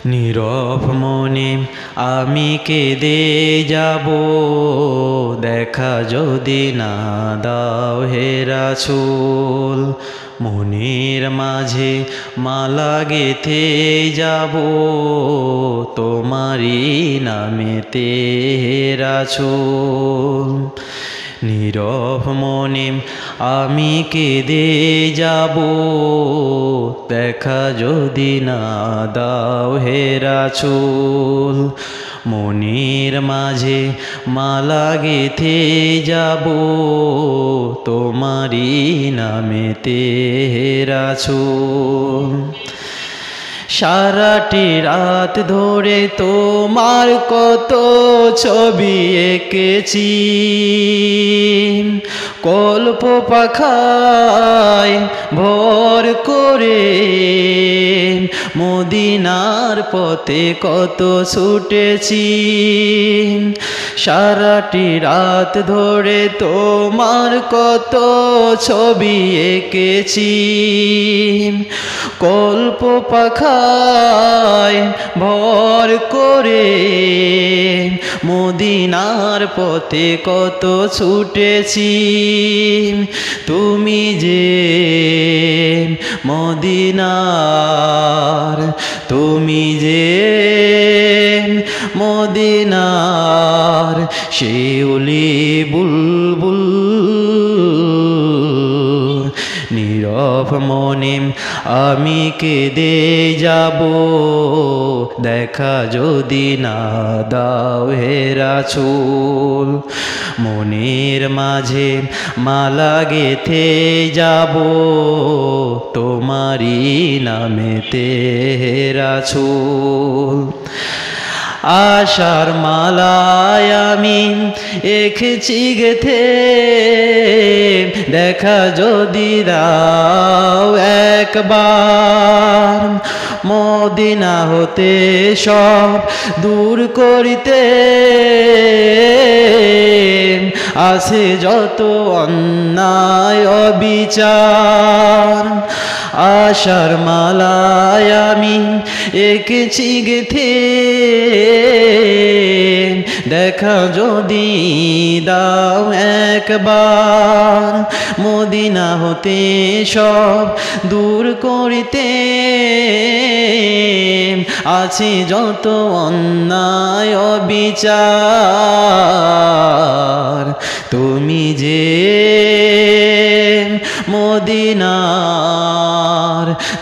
নীরব মনে আমি কেঁদে যাব, দেখা যদি না দাও হে রাসূল। মনের মাঝে মালা গেঁথে যাব, তোমারই নামেতে হে রাসূল। নীরব মনে আমি কেঁদে যাব, দেখা যদি না দাও হে রাসূল। মনের মাঝে মালা গেঁথে যাব, তোমারই নামেতে হে রাসূল। সারাটি রাত ধরে তোমার কত ছবি এঁকেছি, কল্প পাখায় ভর করে। মদিনার পথে কত ছুটেছি, সারাটি রাত ধরে তোমার কত ছবি এঁকেছি, কল্প পাখায় ভর করে। মদিনার পথে কত ছুটেছি, তুমি যে মদিনার, তুমি যে মদিনার শিউলি বুলবুল। নীরব মনে আমি কেঁদে যাব, দেখা যদি না দাও হে রাসূল। মনের মাঝে মালা গেঁথে যাব, তোমারই নামেতে হে রাসূল। আশার মালায় আমি এঁকেছি গেঁথে, দেখা যদি দাও একবার। মদিনা হতে সব দূর করিতে আছে যত অন্যায় অবিচার। আশার মালায় আমি এঁকেছি গেঁথে, দেখা যদি দাও একবার। মদিনা হতে সব দূর করিতে আছে যত অন্যায় অবিচার। তুমি যে মদিনার,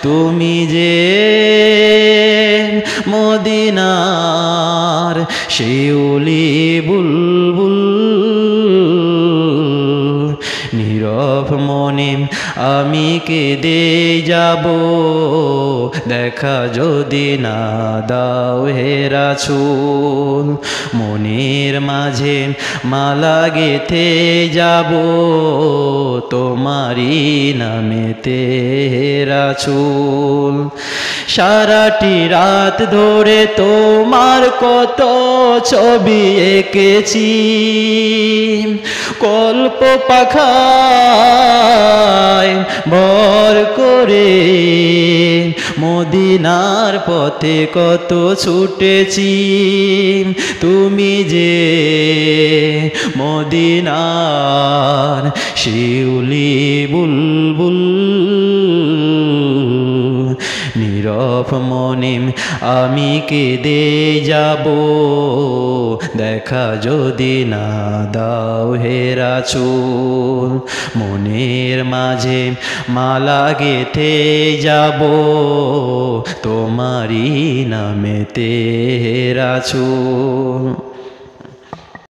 তুমি যে মদিনার শিউলি বুলবুল। নীরব মনে আমি কেঁদে যাব, দেখা যদি না দাও হে রাসূল। মনের মাঝে মালা গেঁথে যাব, তোমারই নামেতে হে রাসূল। সারাটি রাত ধরে তোমার কত ছবি এঁকেছি, কল্প পাখায় ভর করে। মদিনার পথে কত ছুটেছি, তুমি যে মদিনার শিউলি বুলবুল। নীরব মনে আমি কেঁদে যাব, দেখা যদি না দাও হে রাসূল। মনের মাঝে মালা গেঁথে যাব, তোমারই নামেতে হে রাসূল।